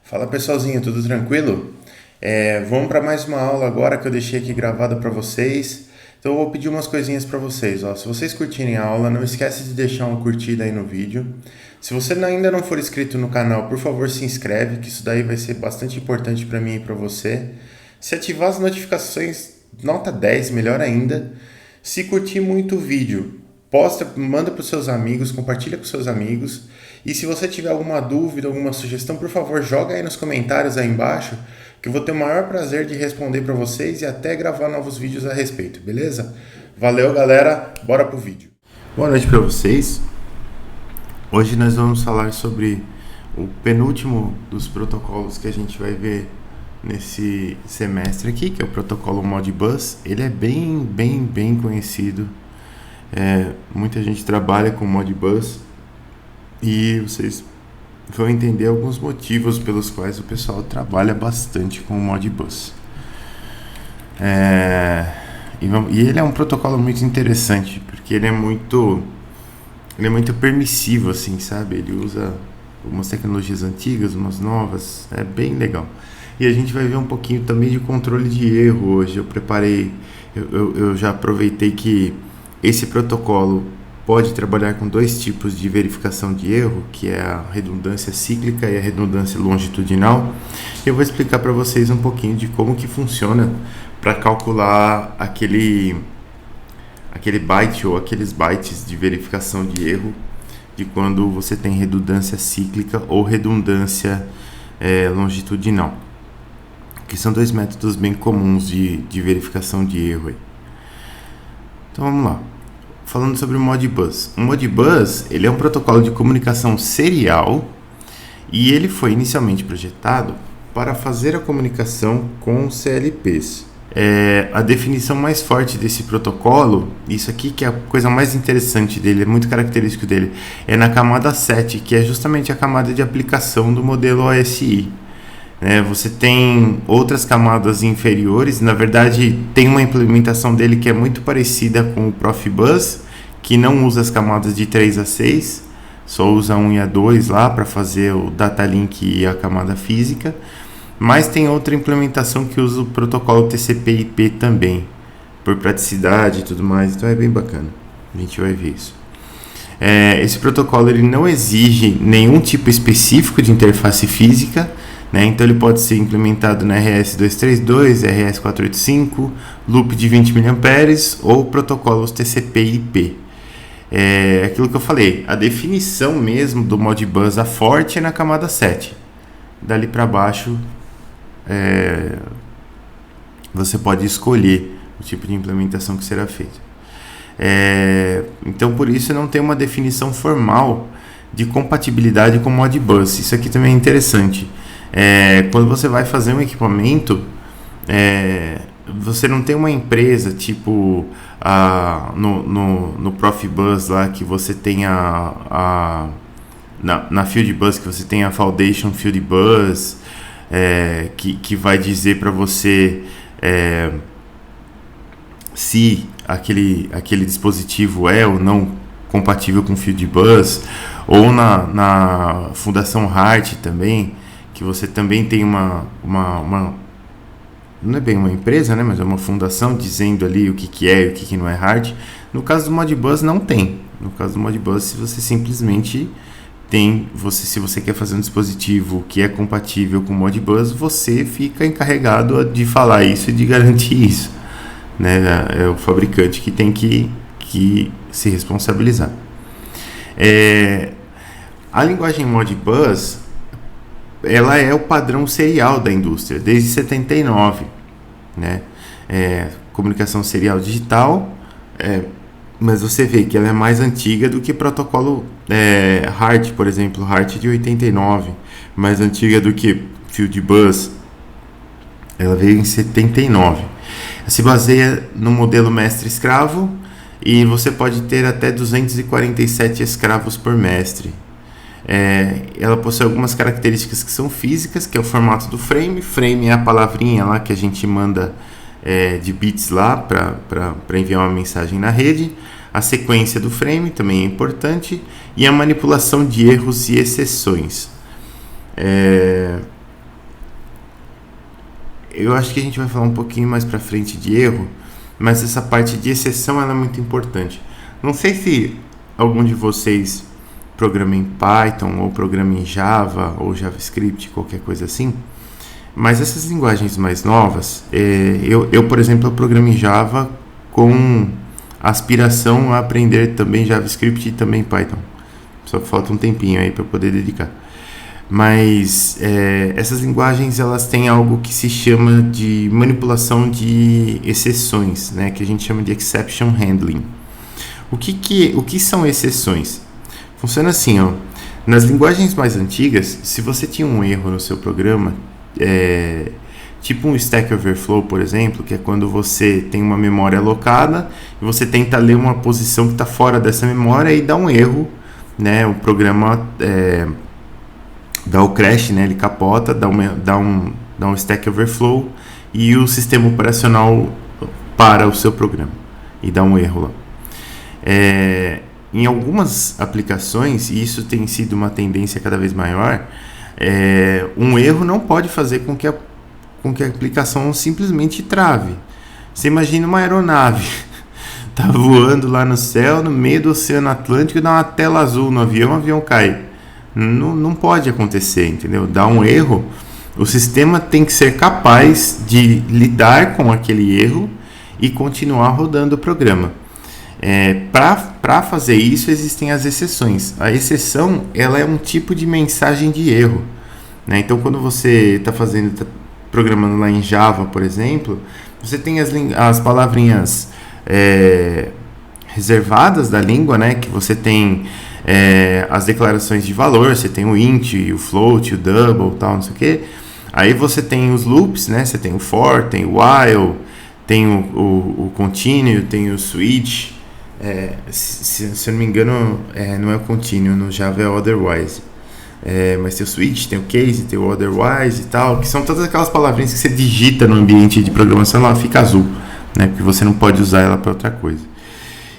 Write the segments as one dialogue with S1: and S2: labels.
S1: Fala pessoalzinho, tudo tranquilo? Vamos para mais uma aula agora que eu deixei aqui gravada para vocês. Então eu vou pedir umas coisinhas para vocês. Ó. Se vocês curtirem a aula, não esquece de deixar uma curtida aí no vídeo. Se você ainda não for inscrito no canal, por favor se inscreve, que isso daí vai ser bastante importante para mim e para você. Se ativar as notificações, nota 10, melhor ainda. Se curtir muito o vídeo, posta, manda para os seus amigos, compartilha com seus amigos. E se você tiver alguma dúvida, alguma sugestão, por favor, joga aí nos comentários aí embaixo, que eu vou ter o maior prazer de responder para vocês e até gravar novos vídeos a respeito, beleza? Valeu, galera, bora pro vídeo. Boa noite para vocês. Hoje nós vamos falar sobre o penúltimo dos protocolos que a gente vai ver nesse semestre aqui, que é o protocolo Modbus. Ele é bem conhecido. Muita gente trabalha com Modbus e vocês vão entender alguns motivos pelos quais o pessoal trabalha bastante com o Modbus. E ele é um protocolo muito interessante, porque ele é muito permissivo, assim, sabe? Ele usa umas tecnologias antigas, umas novas, é bem legal. E a gente vai ver um pouquinho também de controle de erro hoje. Eu já aproveitei que esse protocolo pode trabalhar com dois tipos de verificação de erro, que é a redundância cíclica e a redundância longitudinal. Eu vou explicar para vocês um pouquinho de como que funciona para calcular aquele byte ou aqueles bytes de verificação de erro de quando você tem redundância cíclica ou redundância longitudinal, que são dois métodos bem comuns de verificação de erro. Então vamos lá. Falando sobre o Modbus. O Modbus, ele é um protocolo de comunicação serial e ele foi inicialmente projetado para fazer a comunicação com CLPs. A definição mais forte desse protocolo, isso aqui que é a coisa mais interessante dele, é muito característico dele, é na camada 7, que é justamente a camada de aplicação do modelo OSI. Você tem outras camadas inferiores, na verdade tem uma implementação dele que é muito parecida com o Profibus, que não usa as camadas de 3 a 6, só usa 1 e a 2 lá para fazer o data link e a camada física, mas tem outra implementação que usa o protocolo TCP/IP também, por praticidade e tudo mais, então é bem bacana, a gente vai ver isso. Esse protocolo ele não exige nenhum tipo específico de interface física, então ele pode ser implementado na RS-232, RS-485, loop de 20 mA ou protocolos TCP/IP. Aquilo que eu falei, a definição mesmo do Modbus, a forte, é na camada 7. Dali para baixo, você pode escolher o tipo de implementação que será feita. Então, por isso, não tem uma definição formal de compatibilidade com o Modbus. Isso aqui também é interessante. Quando você vai fazer um equipamento, você não tem uma empresa tipo no Profibus lá, que você tem na Fieldbus, que você tem a Foundation Fieldbus, que vai dizer para você se aquele dispositivo é ou não compatível com Fieldbus, ou na Fundação Hart também, que você também tem uma não é bem uma empresa, mas é uma fundação dizendo ali o que é e o que não é hard. No caso do Modbus não tem. No caso do Modbus, se você simplesmente se você quer fazer um dispositivo que é compatível com o Modbus, você fica encarregado de falar isso e de garantir isso, É o fabricante que tem que se responsabilizar. A linguagem Modbus, ela é o padrão serial da indústria desde 79, comunicação serial digital, mas você vê que ela é mais antiga do que protocolo HART, por exemplo, HART de 89, mais antiga do que Fieldbus, ela veio em 79. Se baseia no modelo mestre-escravo e você pode ter até 247 escravos por mestre. Ela possui algumas características que são físicas, que é o formato do frame. Frame é a palavrinha lá que a gente manda de bits lá para enviar uma mensagem na rede. A sequência do frame também é importante, e a manipulação de erros e exceções. eu acho que a gente vai falar um pouquinho mais para frente de erro, mas essa parte de exceção ela é muito importante. Não sei se algum de vocês programa em Python ou programa em Java ou JavaScript, qualquer coisa assim, mas essas linguagens mais novas, eu, por exemplo, eu programo em Java com aspiração a aprender também JavaScript e também Python. Só falta um tempinho aí para poder dedicar. Mas essas linguagens elas têm algo que se chama de manipulação de exceções, né, que a gente chama de exception handling. O que são exceções? Funciona assim, ó. Nas linguagens mais antigas, se você tinha um erro no seu programa, tipo um Stack Overflow, por exemplo, que é quando você tem uma memória alocada e você tenta ler uma posição que está fora dessa memória e dá um erro, né? O programa dá o crash, né? Ele capota, dá um Stack Overflow e o sistema operacional para o seu programa e dá um erro lá. Em algumas aplicações, e isso tem sido uma tendência cada vez maior, um erro não pode fazer com que a aplicação simplesmente trave. Você imagina uma aeronave tá voando lá no céu, no meio do Oceano Atlântico, e dá uma tela azul no avião, o avião cai. Não pode acontecer, entendeu? Dá um erro, o sistema tem que ser capaz de lidar com aquele erro e continuar rodando o programa. Para fazer isso existem as exceções. A exceção ela é um tipo de mensagem de erro, né? Então quando você está programando lá em Java, por exemplo, você tem as palavrinhas reservadas da língua, né? Que você tem as declarações de valor, você tem o int, o float, o double, tal, não sei o que. Aí você tem os loops, né? Você tem o for, tem o while, tem o continue, tem o switch. Se eu não me engano, não é o continue, no Java é otherwise. Mas tem o switch, tem o case, tem o otherwise e tal, que são todas aquelas palavrinhas que você digita no ambiente de programação, ela fica azul, né? Porque você não pode usar ela para outra coisa.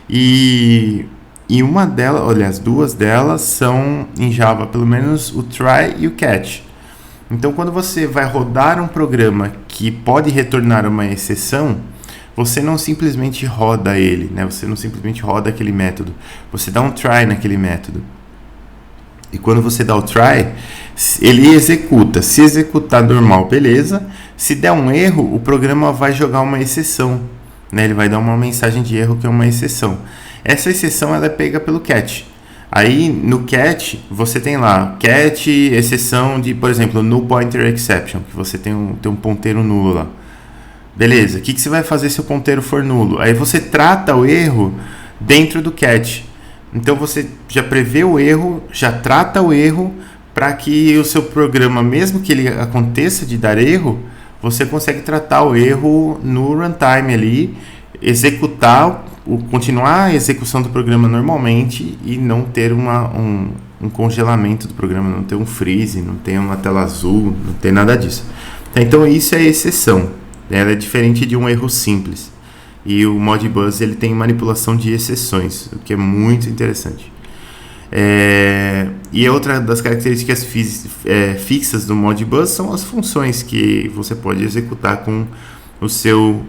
S1: E uma delas, olha, as duas delas são em Java, pelo menos o try e o catch. Então, quando você vai rodar um programa que pode retornar uma exceção, você não simplesmente roda ele, né? Você não simplesmente roda aquele método. Você dá um try naquele método. E quando você dá o try, ele executa. Se executar normal, beleza. Se der um erro, o programa vai jogar uma exceção, né? Ele vai dar uma mensagem de erro que é uma exceção. Essa exceção ela é pega pelo catch. Aí no catch você tem lá catch, exceção de, por exemplo, null pointer exception, que você tem um ponteiro nulo lá. Beleza, o que você vai fazer se o ponteiro for nulo? Aí você trata o erro dentro do catch. Então você já prevê o erro, já trata o erro para que o seu programa, mesmo que ele aconteça de dar erro, você consegue tratar o erro no runtime ali, continuar a execução do programa normalmente e não ter um congelamento do programa, não ter um freeze, não ter uma tela azul, não ter nada disso. Então isso é exceção. Ela é diferente de um erro simples. E o Modbus ele tem manipulação de exceções, o que é muito interessante. E outra das características fixas do Modbus são as funções que você pode executar com o seu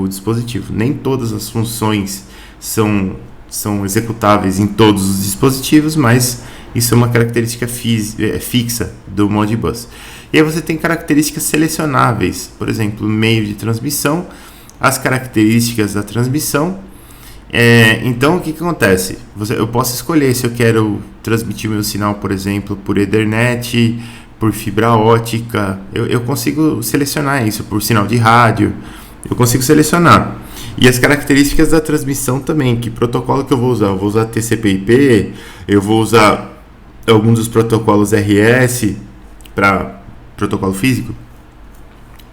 S1: dispositivo. Nem todas as funções são executáveis em todos os dispositivos, mas isso é uma característica fixa do Modbus. E aí você tem características selecionáveis, por exemplo, meio de transmissão, as características da transmissão. Então, o que acontece? Eu posso escolher se eu quero transmitir meu sinal, por exemplo, por Ethernet, por fibra ótica. Eu consigo selecionar isso, por sinal de rádio. Eu consigo selecionar. E as características da transmissão também. Que protocolo que eu vou usar? Eu vou usar TCP/IP, eu vou usar algum dos protocolos RS para protocolo físico?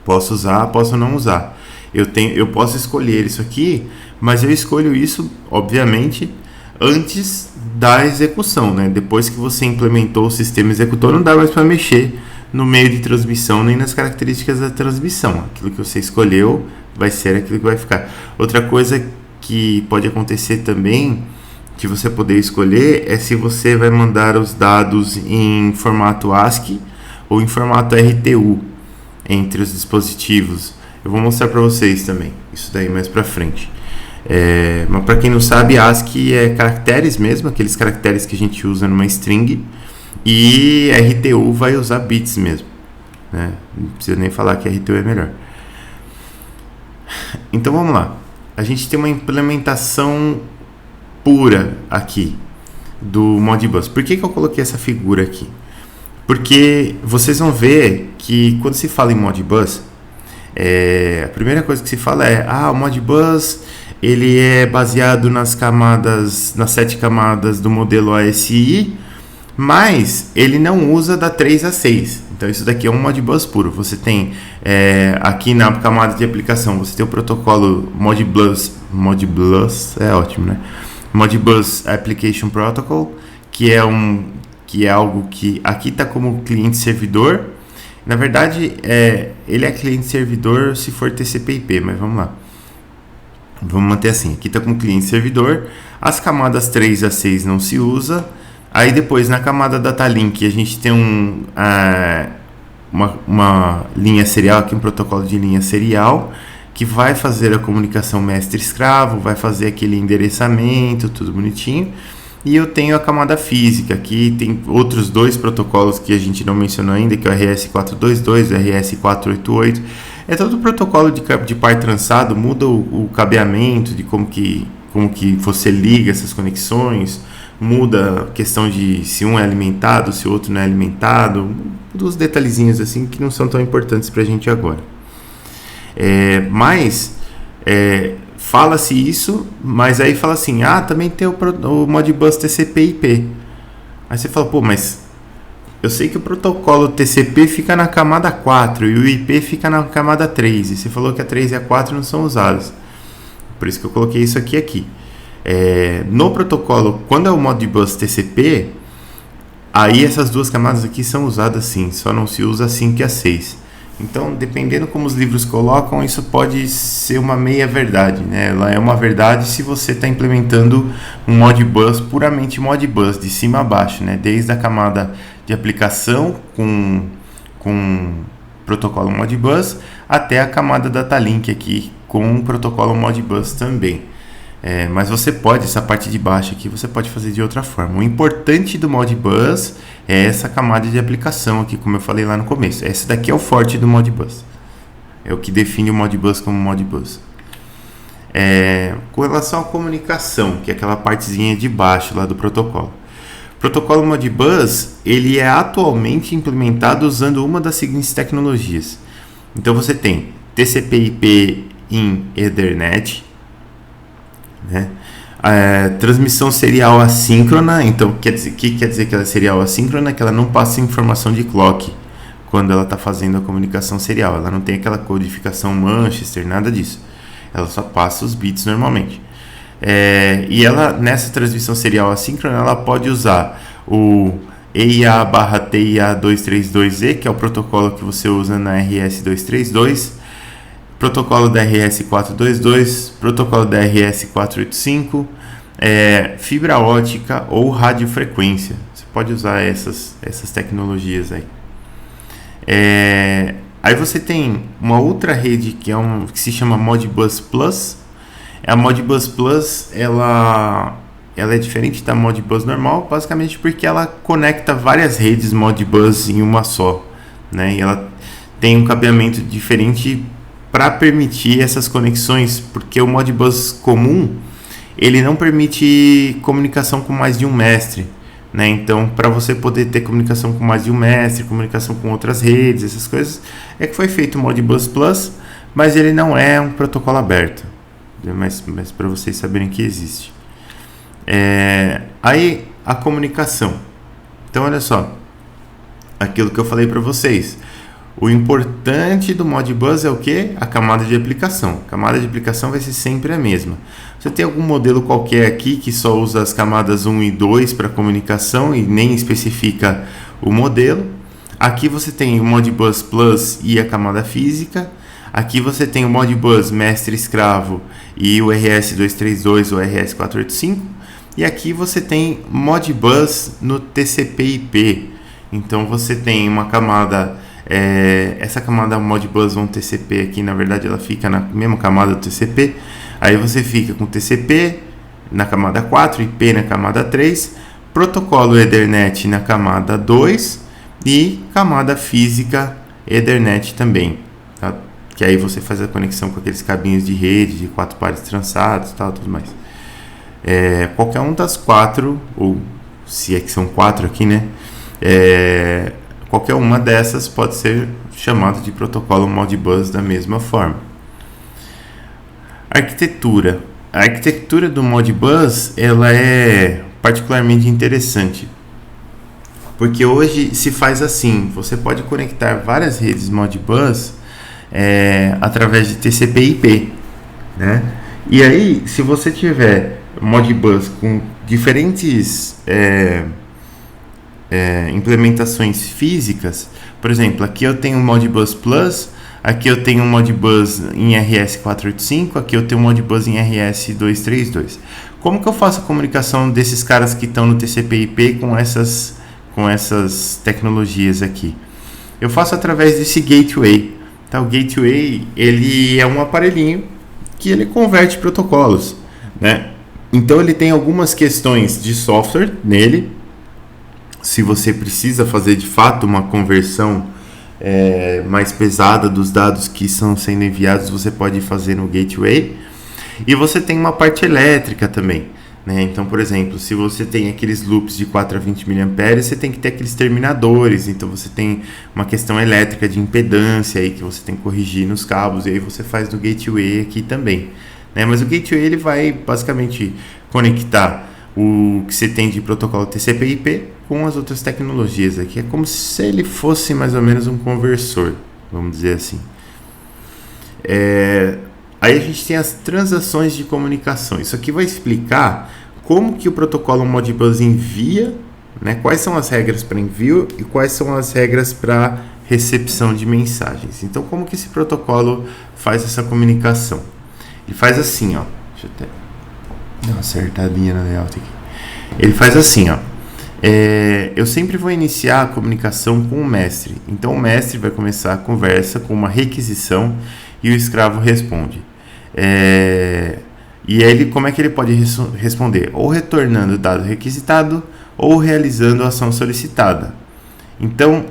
S1: Posso usar, posso não usar. Eu posso escolher isso aqui, mas eu escolho isso, obviamente, antes da execução, né? Depois que você implementou o sistema executor, não dá mais para mexer no meio de transmissão nem nas características da transmissão. Aquilo que você escolheu vai ser aquilo que vai ficar. Outra coisa que pode acontecer também, de você poder escolher, é se você vai mandar os dados em formato ASCII ou em formato RTU. entre os dispositivos. Eu vou mostrar para vocês também, isso daí mais para frente. Mas para quem não sabe, ASCII é caracteres mesmo, aqueles caracteres que a gente usa numa string, e RTU vai usar bits mesmo, né? Não precisa nem falar que RTU é melhor. Então vamos lá, a gente tem uma implementação pura aqui do Modbus. Por que eu coloquei essa figura aqui? Porque vocês vão ver que quando se fala em Modbus, a primeira coisa que se fala é: o Modbus ele é baseado nas 7 camadas do modelo ASI, mas ele não usa da 3 a 6. Então isso daqui é um Modbus puro. Você tem aqui na camada de aplicação, você tem o protocolo Modbus é ótimo, né? Modbus Application Protocol, que é algo que aqui está como cliente-servidor. Na verdade, ele é cliente-servidor se for TCP/IP, mas vamos lá. Vamos manter assim. Aqui está como cliente-servidor. As camadas 3 a 6 não se usa. Aí depois, na camada Datalink, a gente tem uma linha serial, aqui um protocolo de linha serial, que vai fazer a comunicação mestre-escravo, vai fazer aquele endereçamento, tudo bonitinho. E eu tenho a camada física, aqui tem outros 2 protocolos que a gente não mencionou ainda, que é o RS422 e o RS488. É todo o protocolo de par trançado, muda o cabeamento de como que você liga essas conexões, muda a questão de se um é alimentado, se o outro não é alimentado, dos detalhezinhos assim que não são tão importantes para a gente agora. Fala-se isso, mas aí fala assim: também tem o Modbus TCP/IP. Aí você fala: mas eu sei que o protocolo TCP fica na camada 4 e o IP fica na camada 3, e você falou que a 3 e a 4 não são usadas. Por isso que eu coloquei isso aqui. No protocolo, quando é o Modbus TCP, aí essas 2 camadas aqui são usadas sim, só não se usa a 5 e a 6. Então, dependendo como os livros colocam, isso pode ser uma meia verdade, né? Ela é uma verdade se você está implementando um Modbus, puramente Modbus, de cima a baixo, né? Desde a camada de aplicação com protocolo Modbus até a camada Datalink aqui com o protocolo Modbus também. Mas você pode, essa parte de baixo aqui, você pode fazer de outra forma. O importante do Modbus é essa camada de aplicação aqui, como eu falei lá no começo. Esse daqui é o forte do Modbus. É o que define o Modbus como Modbus. Com relação à comunicação, que é aquela partezinha de baixo lá do protocolo. O protocolo Modbus, ele é atualmente implementado usando uma das seguintes tecnologias. Então você tem TCP/IP em Ethernet, né? Transmissão serial assíncrona. Então, quer dizer que ela é serial assíncrona? Que ela não passa informação de clock quando ela está fazendo a comunicação serial. Ela não tem aquela codificação Manchester, nada disso. Ela só passa os bits normalmente. E ela, nessa transmissão serial assíncrona, ela pode usar o EIA/TIA232E, que é o protocolo que você usa na RS232, protocolo da RS422, protocolo da RS485, fibra ótica ou radiofrequência. Você pode usar essas tecnologias aí. Aí você tem uma outra rede que se chama Modbus Plus. A Modbus Plus ela é diferente da Modbus normal, basicamente porque ela conecta várias redes Modbus em uma só, né? E ela tem um cabeamento diferente para permitir essas conexões, porque o Modbus comum ele não permite comunicação com mais de um mestre, né? Então, para você poder ter comunicação com mais de um mestre, comunicação com outras redes, essas coisas, é que foi feito o Modbus Plus, mas ele não é um protocolo aberto, mas para vocês saberem que existe. Aí a comunicação. Então, olha só, aquilo que eu falei para vocês. O importante do Modbus é o que? A camada de aplicação. A camada de aplicação vai ser sempre a mesma. Você tem algum modelo qualquer aqui que só usa as camadas 1 e 2 para comunicação e nem especifica o modelo. Aqui você tem o Modbus Plus e a camada física. Aqui você tem o Modbus mestre-escravo e o RS232 ou RS485. E aqui você tem Modbus no TCP/IP. Então você tem uma camada essa camada Modbus on TCP aqui, na verdade, ela fica na mesma camada do TCP. Aí você fica com TCP na camada 4, IP na camada 3, protocolo Ethernet na camada 2 e camada física Ethernet também, tá? Que aí você faz a conexão com aqueles cabinhos de rede, de 4 pares trançados e tal, tudo mais. Qualquer um das 4, ou se é que são 4 aqui, né? Qualquer uma dessas pode ser chamada de protocolo Modbus da mesma forma. Arquitetura. A arquitetura do Modbus, ela é particularmente interessante, porque hoje se faz assim: você pode conectar várias redes Modbus através de TCP/IP, né? E aí, se você tiver Modbus com diferentes implementações físicas, por exemplo, aqui eu tenho um Modbus Plus, aqui eu tenho um Modbus em RS485, aqui eu tenho um Modbus em RS232. Como que eu faço a comunicação desses caras que estão no TCP/IP com essas tecnologias aqui? Eu faço através desse gateway. Tá? O gateway, ele é um aparelhinho que ele converte protocolos, né? Então ele tem algumas questões de software nele. Se você precisa fazer de fato uma conversão mais pesada dos dados que estão sendo enviados, você pode fazer no gateway. E você tem uma parte elétrica também, né? Então, por exemplo, se você tem aqueles loops de 4 a 20 mA, você tem que ter aqueles terminadores. Então você tem uma questão elétrica de impedância aí que você tem que corrigir nos cabos, e aí você faz no gateway aqui também, né? Mas o gateway, ele vai basicamente conectar o que você tem de protocolo TCP/IP com as outras tecnologias aqui. É como se ele fosse mais ou menos um conversor, vamos dizer assim. Aí a gente tem as transações de comunicação. Isso aqui vai explicar como que o protocolo Modbus envia, né? Quais são as regras para envio e quais são as regras para recepção de mensagens. Então, como que esse protocolo faz essa comunicação? Ele faz assim, ó. Deixa eu até dar uma acertadinha na layout aqui. Ele faz assim, ó. Eu sempre vou iniciar a comunicação com o mestre. Então, o mestre vai começar a conversa com uma requisição e o escravo responde. E ele, como é que ele pode responder? Ou retornando o dado requisitado ou realizando a ação solicitada. Então,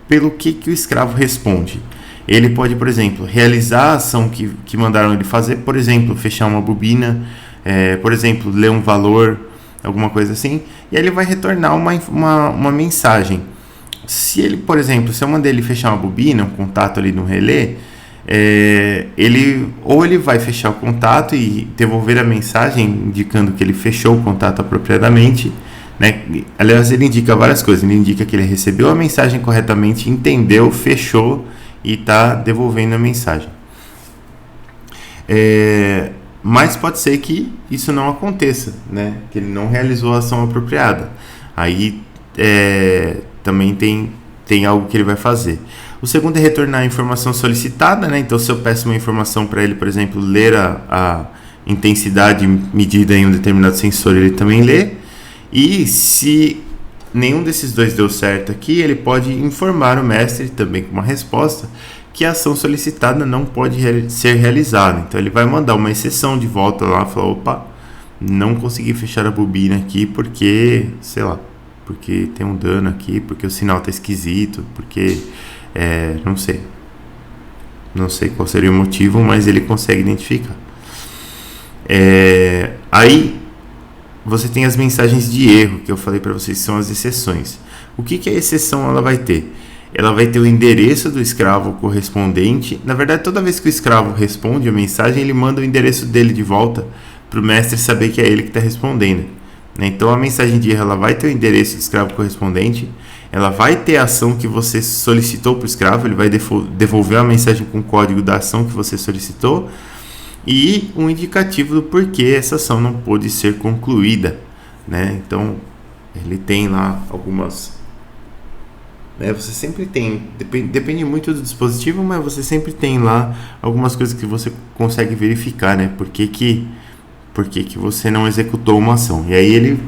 S1: pelo que o escravo responde? Ele pode, por exemplo, realizar a ação que mandaram ele fazer, por exemplo, fechar uma bobina, por exemplo, ler um valor, alguma coisa assim, e aí ele vai retornar uma mensagem. Se ele, por exemplo, se eu mandei ele fechar uma bobina, um contato ali no relé, ele vai fechar o contato e devolver a mensagem indicando que ele fechou o contato apropriadamente, né? Aliás, ele indica várias coisas. Ele indica que ele recebeu a mensagem corretamente, entendeu, fechou e está devolvendo a mensagem. Mas pode ser que isso não aconteça, né? Que ele não realizou a ação apropriada. Aí também tem algo que ele vai fazer. O segundo é retornar a informação solicitada, né? Então, se eu peço uma informação para ele, por exemplo, ler a intensidade medida em um determinado sensor, ele também lê. E se nenhum desses dois deu certo aqui, ele pode informar o mestre também com uma resposta que a ação solicitada não pode ser realizada. Então, ele vai mandar uma exceção de volta lá, falar: opa, não consegui fechar a bobina aqui porque, sei lá, porque tem um dano aqui, porque o sinal está esquisito, porque não sei qual seria o motivo, mas ele consegue identificar. Aí você tem as mensagens de erro, que eu falei para vocês, são as exceções. O que a exceção ela vai ter? Ela vai ter o endereço do escravo correspondente. Na verdade, toda vez que o escravo responde a mensagem, ele manda o endereço dele de volta para o mestre saber que é ele que está respondendo. Então, a mensagem de erro ela vai ter o endereço do escravo correspondente, ela vai ter a ação que você solicitou para o escravo, ele vai devolver a mensagem com o código da ação que você solicitou e um indicativo do porquê essa ação não pôde ser concluída, né? Então, ele tem lá algumas... você sempre tem, depende muito do dispositivo, mas você sempre tem lá algumas coisas que você consegue verificar, né? Por que por que você não executou uma ação. E aí ele,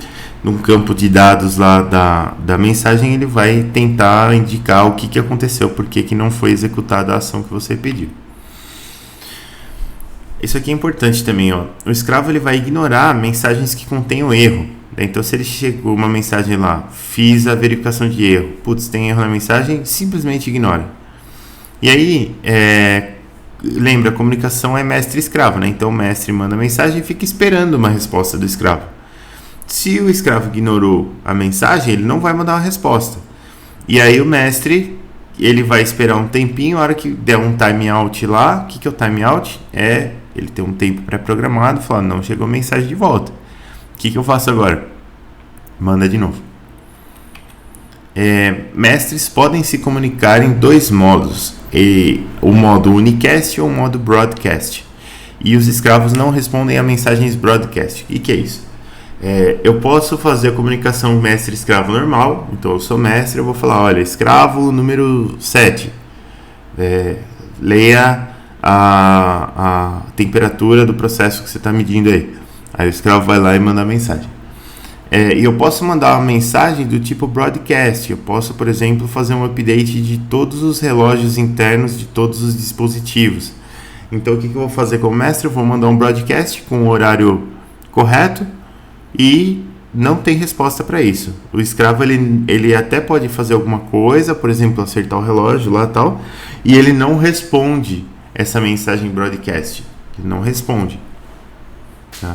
S1: num campo de dados lá da mensagem, ele vai tentar indicar o que aconteceu, por que não foi executada a ação que você pediu. Isso aqui é importante também, ó. O escravo ele vai ignorar mensagens que contenham erro. Então, se ele chegou uma mensagem lá, fiz a verificação de erro, putz, tem erro na mensagem, simplesmente ignora. E aí, lembra, a comunicação é mestre-escravo, né? Então, o mestre manda a mensagem e fica esperando uma resposta do escravo. Se o escravo ignorou a mensagem, ele não vai mandar uma resposta. E aí, o mestre, ele vai esperar um tempinho, a hora que der um timeout lá. O que é o timeout? Ele tem um tempo pré-programado, fala, não chegou mensagem de volta. O que eu faço agora? Manda de novo. Mestres podem se comunicar em dois modos. O modo unicast ou o modo broadcast. E os escravos não respondem a mensagens broadcast. O que é isso? Eu posso fazer a comunicação mestre-escravo normal. Então eu sou mestre, eu vou falar, olha, escravo número 7. Leia a temperatura do processo que você está medindo aí. Aí o escravo vai lá e manda a mensagem. E eu posso mandar uma mensagem do tipo broadcast. Eu posso, por exemplo, fazer um update de todos os relógios internos de todos os dispositivos. Então, o que eu vou fazer como mestre? Eu vou mandar um broadcast com o horário correto e não tem resposta para isso. O escravo, ele até pode fazer alguma coisa, por exemplo, acertar o relógio lá e tal, e ele não responde essa mensagem broadcast. Ele não responde. Tá?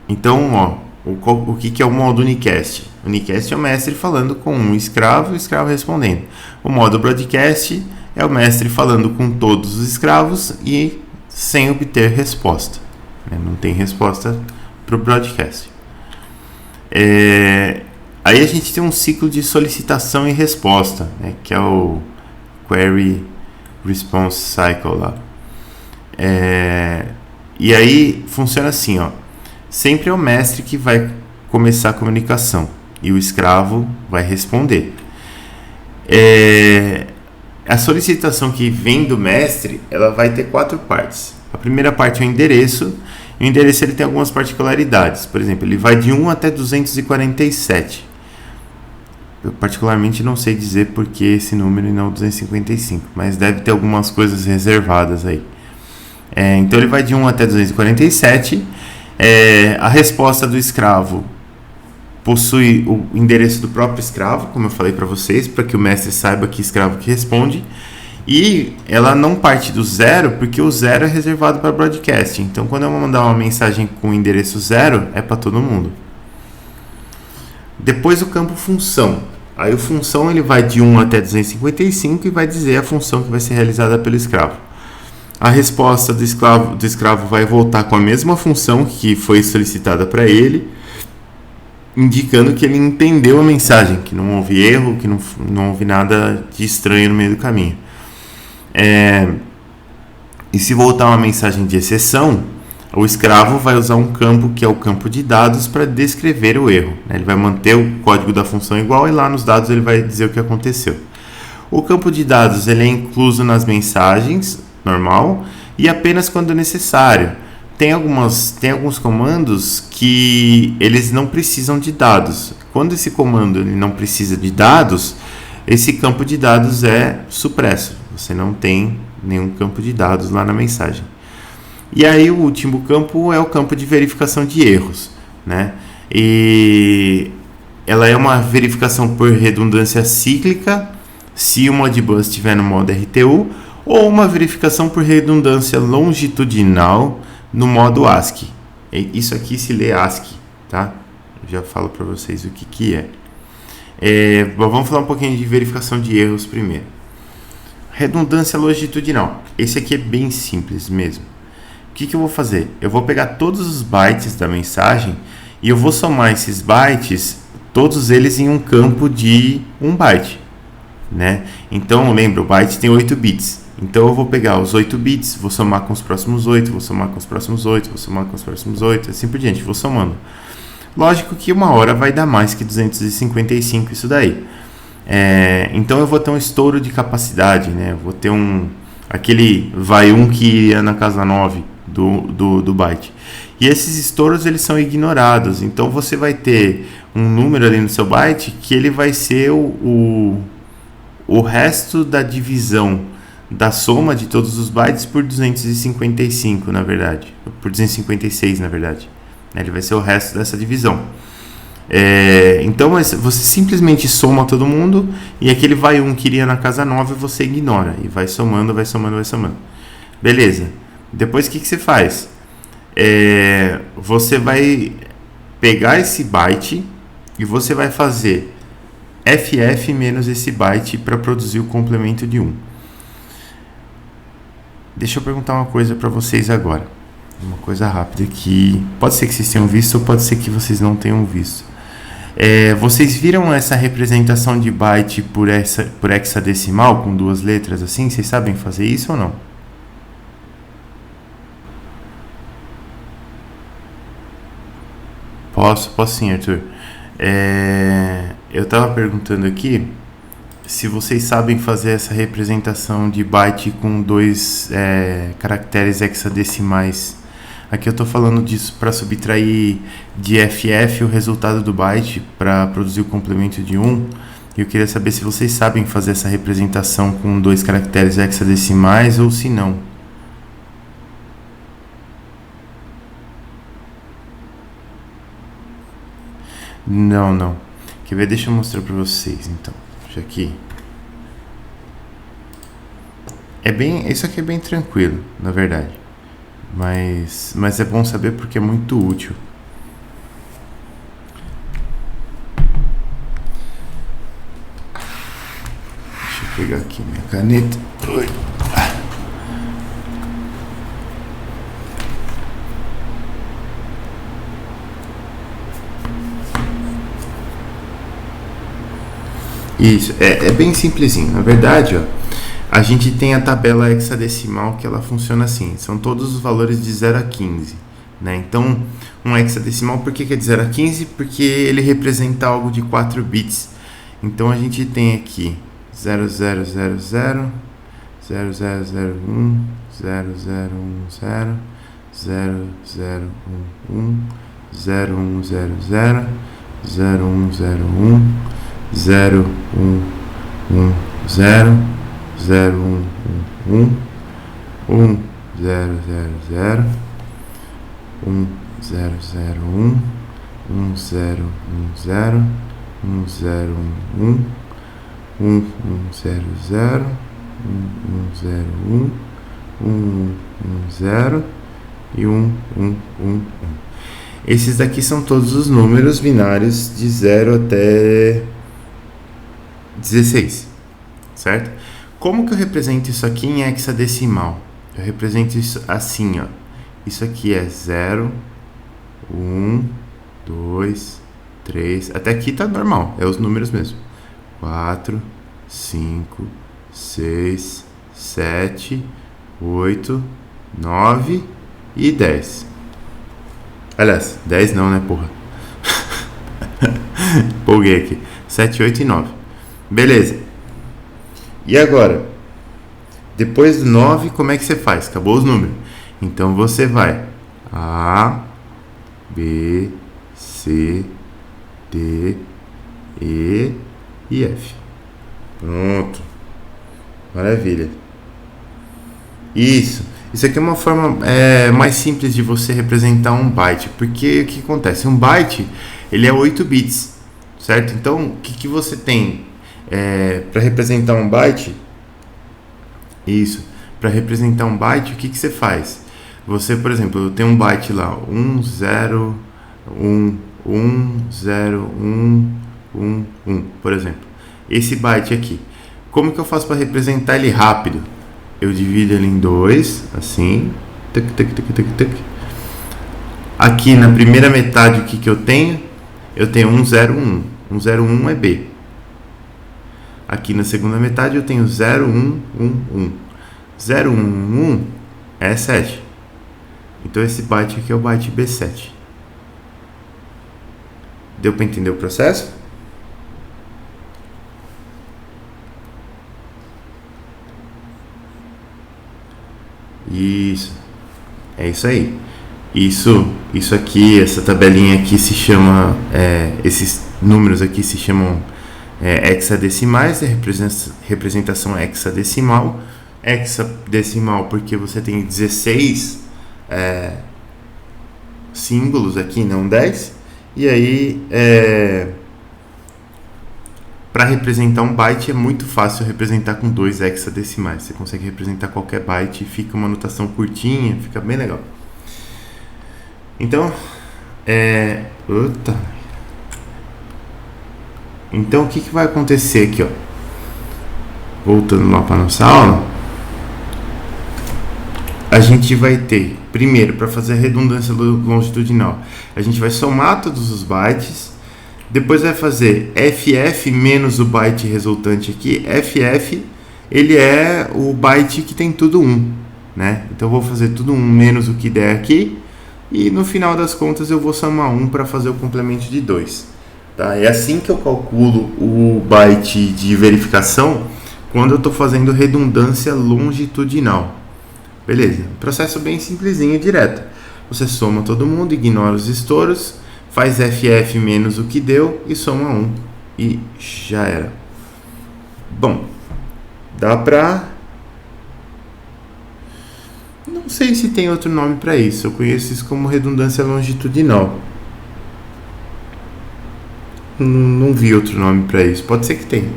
S1: Então, o que é o modo unicast? O unicast é o mestre falando com um escravo e o escravo respondendo. O modo broadcast é o mestre falando com todos os escravos e sem obter resposta. Não tem resposta para o broadcast. Aí a gente tem um ciclo de solicitação e resposta, né, que é o Query Response Cycle lá. E aí funciona assim, ó. Sempre é o mestre que vai começar a comunicação e o escravo vai responder. A solicitação que vem do mestre, ela vai ter 4 partes. A primeira parte é o endereço. O endereço ele tem algumas particularidades. Por exemplo, ele vai de 1 até 247. Eu particularmente não sei dizer por que esse número e não 255, mas deve ter algumas coisas reservadas aí. Então ele vai de 1 até 247. A resposta do escravo possui o endereço do próprio escravo, como eu falei para vocês, para que o mestre saiba que escravo que responde. E ela não parte do 0, porque o 0 é reservado para broadcast. Então, quando eu mandar uma mensagem com o endereço 0, é para todo mundo. Depois o campo função. Aí o função ele vai de 1 até 255 e vai dizer a função que vai ser realizada pelo escravo. A resposta do escravo vai voltar com a mesma função que foi solicitada para ele, indicando que ele entendeu a mensagem, que não houve erro, que não houve nada de estranho no meio do caminho. E se voltar uma mensagem de exceção, o escravo vai usar um campo que é o campo de dados para descrever o erro. Ele vai manter o código da função igual e lá nos dados ele vai dizer o que aconteceu. O campo de dados ele é incluso nas mensagens, normal, e apenas quando necessário. Tem alguns comandos que eles não precisam de dados. Quando esse comando ele não precisa de dados, esse campo de dados é supresso. Você não tem nenhum campo de dados lá na mensagem. E aí o último campo é o campo de verificação de erros, né? E ela é uma verificação por redundância cíclica, se o Modbus estiver no modo RTU, ou uma verificação por redundância longitudinal no modo ASCII. Isso aqui se lê ASCII, tá? Eu já falo para vocês o que é. Vamos falar um pouquinho de verificação de erros primeiro. Redundância longitudinal. Esse aqui é bem simples mesmo. O que eu vou fazer? Eu vou pegar todos os bytes da mensagem e eu vou somar esses bytes, todos eles em um campo de 1 byte, né? Então, lembra, o byte tem 8 bits. Então, eu vou pegar os 8 bits, vou somar com os próximos 8, vou somar com os próximos 8, vou somar com os próximos 8, assim por diante, vou somando. Lógico que uma hora vai dar mais que 255 isso daí. Então, eu vou ter um estouro de capacidade, né? Eu vou ter aquele vai 1 que ia na casa 9 do byte. E esses estouros eles são ignorados, então você vai ter um número ali no seu byte que ele vai ser o resto da divisão da soma de todos os bytes por 255, na verdade, por 256, na verdade. Ele vai ser o resto dessa divisão. Então você simplesmente soma todo mundo e aquele vai 1 que iria na casa 9 você ignora e vai somando, vai somando, vai somando. Beleza. Depois o que você faz? Você vai pegar esse byte e você vai fazer FF menos esse byte para produzir o complemento de 1. Deixa eu perguntar uma coisa para vocês agora. Uma coisa rápida que pode ser que vocês tenham visto ou pode ser que vocês não tenham visto. Vocês viram essa representação de byte por hexadecimal com 2 letras assim? Vocês sabem fazer isso ou não? Posso sim, Arthur. Eu estava perguntando aqui se vocês sabem fazer essa representação de byte com 2 caracteres hexadecimais. Aqui eu estou falando disso para subtrair de FF o resultado do byte para produzir o complemento de 1. E eu queria saber se vocês sabem fazer essa representação com 2 caracteres hexadecimais ou se não. Não. Quer ver? Deixa eu mostrar para vocês, então. Já aqui. Isso aqui é bem tranquilo, na verdade. Mas é bom saber porque é muito útil. Deixa eu pegar aqui minha caneta. Oi. Isso, é bem simplesinho. Na verdade, ó, a gente tem a tabela hexadecimal que ela funciona assim. São todos os valores de 0 a 15. Né? Então, um hexadecimal, por que é de 0 a 15? Porque ele representa algo de 4 bits. Então, a gente tem aqui 0000, 0001, 0010, 0011, 0100, 0101, 0110, 0111, 1000, 1001, 1010, 1011, 1100, 1101, 110 e 1111. Esses daqui são todos os números binários de 0 até 16, certo? Como que eu represento isso aqui em hexadecimal? Eu represento isso assim, ó. Isso aqui é 0, 1, 2, 3. Até aqui tá normal, é os números mesmo. 4, 5, 6, 7, 8, 9 e 10. Aliás, 10 não, né, porra? Empolguei aqui. 7, 8 e 9. Beleza. E agora? Depois do 9, como é que você faz? Acabou os números. Então você vai A, B, C, D, E e F. Pronto. Maravilha. Isso aqui é uma forma mais simples de você representar um byte. Porque o que acontece? Um byte, ele é 8 bits, certo? Então, o que você tem para representar um byte? Isso. Para representar um byte, o que você faz? Você, por exemplo, tem um byte lá, 1, 0, 1, 1, 0, 1, 1, 1, por exemplo. Esse byte aqui. Como que eu faço para representar ele rápido? Eu divido ele em 2, assim. Tuc, tuc, tuc, tuc, tuc. Aqui na primeira metade, o que eu tenho? Eu tenho 1, 0, 1. 1, 0, 1 é B. Aqui na segunda metade eu tenho 0, 1, 1, 1. 0, 1, 1 é 7. Então esse byte aqui é o byte B7. Deu para entender o processo? Isso. É isso aí. Isso aqui, essa tabelinha aqui se chama, esses números aqui se chamam hexadecimais, representação hexadecimal. Hexadecimal porque você tem 16 símbolos aqui, não 10. E aí, para representar um byte é muito fácil representar com 2 hexadecimais. Você consegue representar qualquer byte e fica uma notação curtinha, fica bem legal. Então, Então, o que vai acontecer aqui, ó? Voltando lá para nossa aula, a gente vai ter, primeiro, para fazer a redundância longitudinal, a gente vai somar todos os bytes, depois vai fazer FF menos o byte resultante aqui. FF, ele é o byte que tem tudo 1, né? Então, eu vou fazer tudo 1 menos o que der aqui, e no final das contas eu vou somar 1 para fazer o complemento de 2. Tá? É assim que eu calculo o byte de verificação quando eu estou fazendo redundância longitudinal. Beleza, processo bem simplesinho e direto. Você soma todo mundo, ignora os estouros, faz FF menos o que deu e soma 1 e já era. Bom, dá pra... Não sei se tem outro nome para isso, eu conheço isso como redundância longitudinal. Não vi outro nome para isso, pode ser que tenha.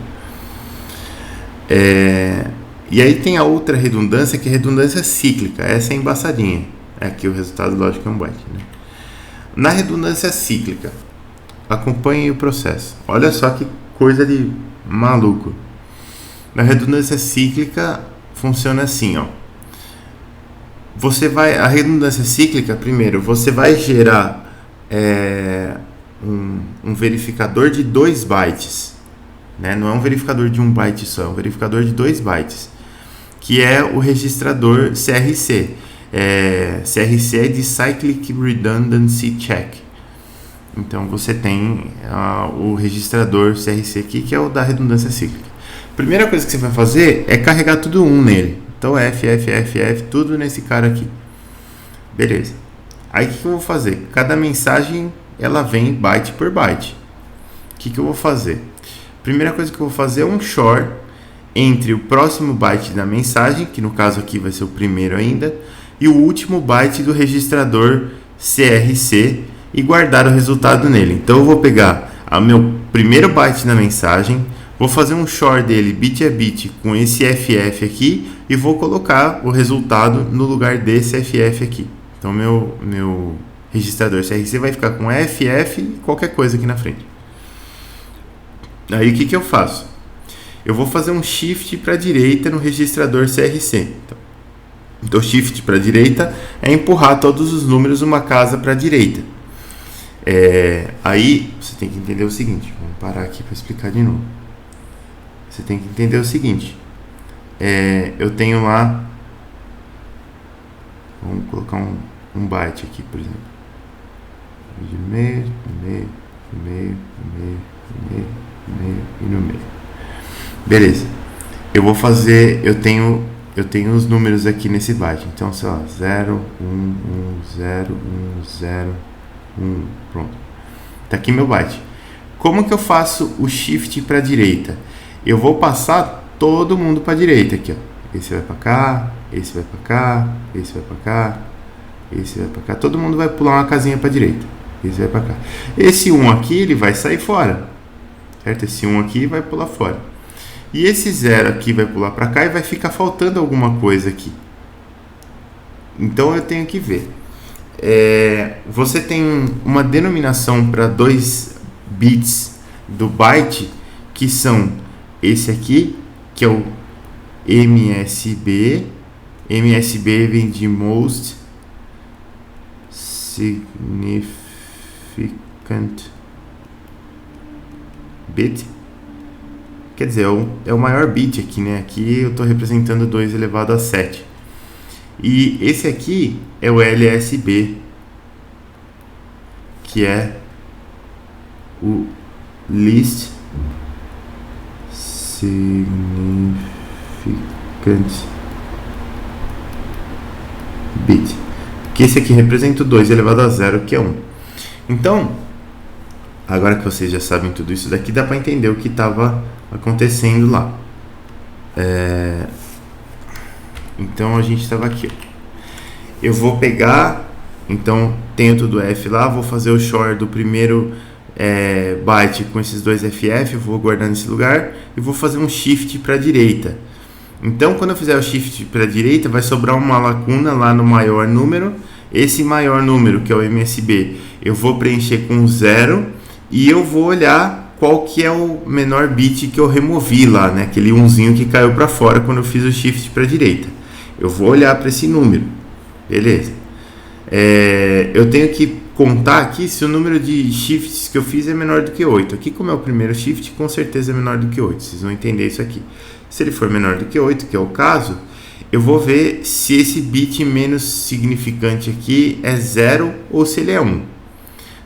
S1: E aí tem a outra redundância, que é redundância cíclica. Essa é embaçadinha. Aqui o resultado, lógico, é um byte, né? Na redundância cíclica, acompanhe o processo. Olha só que coisa de maluco. Na redundância cíclica funciona assim, ó. A redundância cíclica, primeiro, você vai gerar um verificador de 2 bytes, né? Não é um verificador de 1 byte só, é um verificador de 2 bytes, que é o registrador CRC. CRC é de Cyclic Redundancy Check. Então você tem o registrador CRC aqui, que é o da redundância cíclica. Primeira coisa que você vai fazer é carregar tudo 1 nele. Então F, tudo nesse cara aqui. Beleza. Aí o que eu vou fazer? Cada mensagem ela vem byte por byte. O que eu vou fazer? Primeira coisa que eu vou fazer é um XOR entre o próximo byte da mensagem, que no caso aqui vai ser o primeiro ainda, e o último byte do registrador CRC e guardar o resultado nele. Então eu vou pegar o meu primeiro byte da mensagem, vou fazer um XOR dele bit a bit com esse FF aqui e vou colocar o resultado no lugar desse FF aqui. Então meu registrador CRC vai ficar com FF e qualquer coisa aqui na frente. Aí o que eu faço? Eu vou fazer um shift para a direita no registrador CRC. Então shift para a direita é empurrar todos os números uma casa para a direita. Aí você tem que entender o seguinte. Vamos parar aqui para explicar de novo. Você tem que entender o seguinte. Eu tenho lá... Vamos colocar um byte aqui, por exemplo. De meio e no meio. Beleza. Eu vou fazer... Eu tenho os números aqui nesse byte. Então, sei lá, 0, 1, 1, 0, 1, 0, 1. Pronto. Tá aqui meu byte. Como que eu faço o shift para a direita? Eu vou passar todo mundo para a direita aqui, ó. Esse vai para cá, esse vai para cá, esse vai para cá, esse vai para cá. Todo mundo vai pular uma casinha para a direita. Esse vai para cá. Esse 1 aqui, ele vai sair fora. Certo? Esse 1 aqui vai pular fora. E esse 0 aqui vai pular para cá e vai ficar faltando alguma coisa aqui. Então eu tenho que ver. Você tem uma denominação para 2 bits do byte, que são esse aqui, que é o MSB. MSB vem de Most Significant Bit. Quer dizer, é o maior bit aqui, né? Aqui eu estou representando 2 elevado a 7. E esse aqui é o LSB, que é o Least Significant Bit. que esse aqui representa o 2 elevado a 0, que é 1. Então, agora que vocês já sabem tudo isso daqui, dá para entender o que estava acontecendo lá. Então, a gente estava aqui. Eu vou pegar, então, tenho tudo F lá, vou fazer o short do primeiro byte com esses dois FF, vou guardar nesse lugar e vou fazer um shift para a direita. Então, quando eu fizer o shift para a direita, vai sobrar uma lacuna lá no maior número. Esse maior número, que é o MSB, eu vou preencher com 0 e eu vou olhar qual que é o menor bit que eu removi lá, né? Aquele 1zinho que caiu para fora quando eu fiz o shift para a direita. Eu vou olhar para esse número, beleza? Eu tenho que contar aqui se o número de shifts que eu fiz é menor do que 8. Aqui, como é o primeiro shift, com certeza é menor do que 8. Vocês vão entender isso aqui. Se ele for menor do que 8, que é o caso, eu vou ver se esse bit menos significante aqui é 0 ou se ele é 1.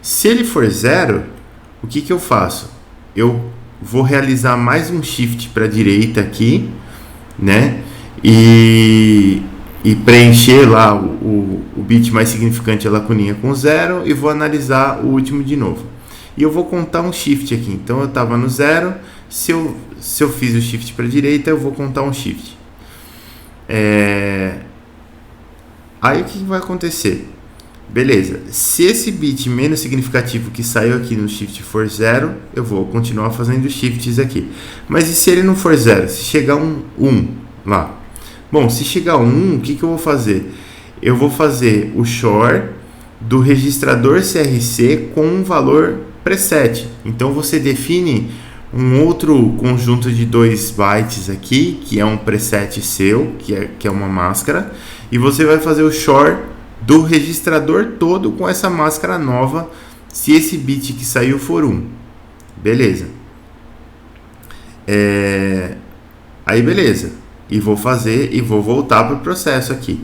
S1: Se ele for 0, o que eu faço? Eu vou realizar mais um shift para a direita aqui, né? E preencher lá o bit mais significante, a lacuninha com 0, e vou analisar o último de novo. E eu vou contar um shift aqui. Então eu estava no 0, se eu fiz o shift para a direita, eu vou contar um shift. Aí o que vai acontecer? Beleza, se esse bit menos significativo que saiu aqui no shift for 0, eu vou continuar fazendo shifts aqui. Mas e se ele não for 0? Se chegar um 1 lá? Bom, se chegar um 1, o que eu vou fazer? Eu vou fazer o short do registrador CRC com um valor preset. Então você define um outro conjunto de 2 bytes aqui, que é um preset seu, que é uma máscara, e você vai fazer o short do registrador todo com essa máscara nova, se esse bit que saiu for 1. Beleza. Aí beleza. E vou fazer e vou voltar para o processo aqui.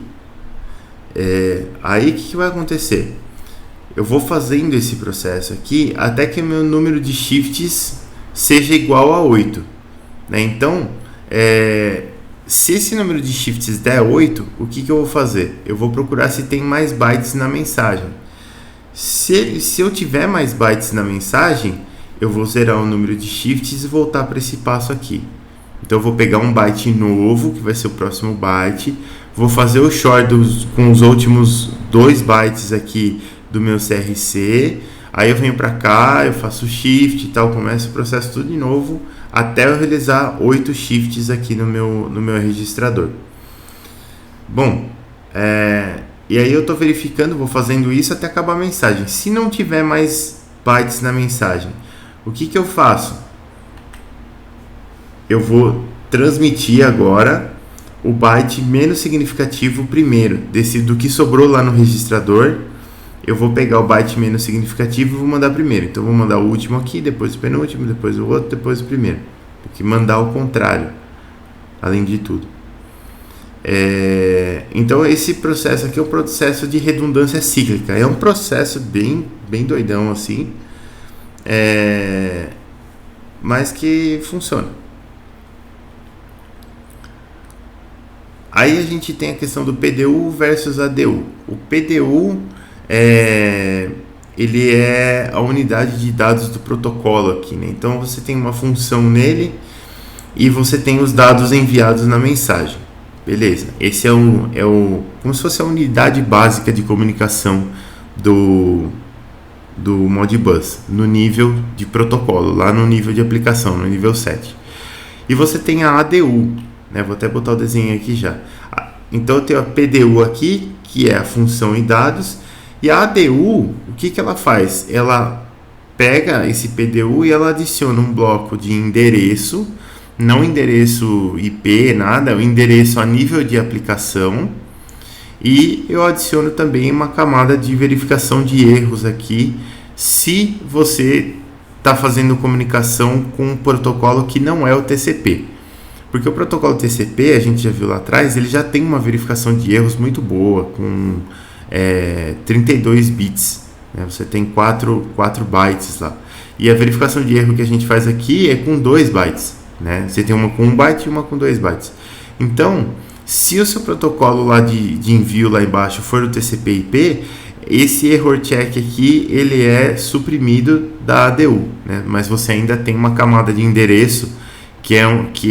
S1: Aí o que vai acontecer? Eu vou fazendo esse processo aqui até que o meu número de shifts seja igual a 8. Né? Então, se esse número de shifts der 8, o que eu vou fazer? Eu vou procurar se tem mais bytes na mensagem. Se eu tiver mais bytes na mensagem, eu vou zerar o número de shifts e voltar para esse passo aqui. Então eu vou pegar um byte novo, que vai ser o próximo byte, vou fazer o short com os últimos 2 bytes aqui do meu CRC, aí eu venho para cá, eu faço o shift e tal, começo o processo tudo de novo, até eu realizar 8 shifts aqui no meu registrador. Bom, e aí eu estou verificando, vou fazendo isso até acabar a mensagem. Se não tiver mais bytes na mensagem, o que eu faço? Eu vou transmitir agora o byte menos significativo primeiro, do que sobrou lá no registrador. Eu vou pegar o byte menos significativo e vou mandar primeiro. Então, eu vou mandar o último aqui, depois o penúltimo, depois o outro, depois o primeiro. Tem que mandar ao contrário, além de tudo. Então, esse processo aqui é o processo de redundância cíclica. É um processo bem doidão assim, mas que funciona. Aí a gente tem a questão do PDU versus ADU. O PDU ele é a unidade de dados do protocolo aqui, né? Então você tem uma função nele e você tem os dados enviados na mensagem. Beleza, esse é como se fosse a unidade básica de comunicação do Modbus, no nível de protocolo, lá no nível de aplicação, no nível 7. E você tem a ADU, né? Vou até botar o desenho aqui já. Então eu tenho a PDU aqui, que é a função e dados, e a ADU, o que ela faz? Ela pega esse PDU e ela adiciona um bloco de endereço, não endereço IP, nada, é o endereço a nível de aplicação, e eu adiciono também uma camada de verificação de erros aqui, se você está fazendo comunicação com um protocolo que não é o TCP. Porque o protocolo TCP, a gente já viu lá atrás, ele já tem uma verificação de erros muito boa, com 32 bits, né? Você tem 4 bytes lá. E a verificação de erro que a gente faz aqui é com 2 bytes, né? Você tem uma com 1 byte e uma com 2 bytes. Então, Se o seu protocolo lá de envio lá embaixo for o TCP/IP, esse error check aqui ele é suprimido da ADU, né? Mas você ainda tem uma camada de endereço que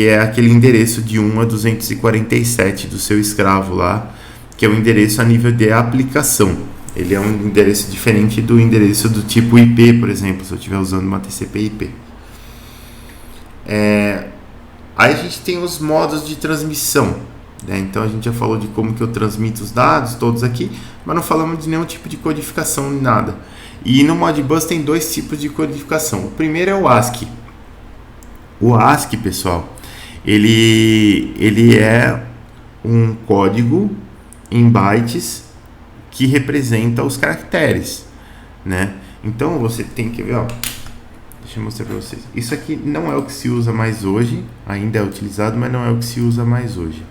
S1: é aquele endereço de 1 a 247 do seu escravo lá, que é o endereço a nível de aplicação. Ele é um endereço diferente do endereço do tipo IP, por exemplo, se eu estiver usando uma TCP/IP. Aí a gente tem os modos de transmissão, né? Então a gente já falou de como que eu transmito os dados todos aqui, mas não falamos de nenhum tipo de codificação nem nada. E no Modbus tem dois tipos de codificação. O primeiro é o ASCII. O ASCII, pessoal, ele é um código em bytes que representa os caracteres, né? Então você tem que ver, ó, deixa eu mostrar para vocês. Isso aqui não é o que se usa mais hoje, ainda é utilizado, mas não é o que se usa mais hoje.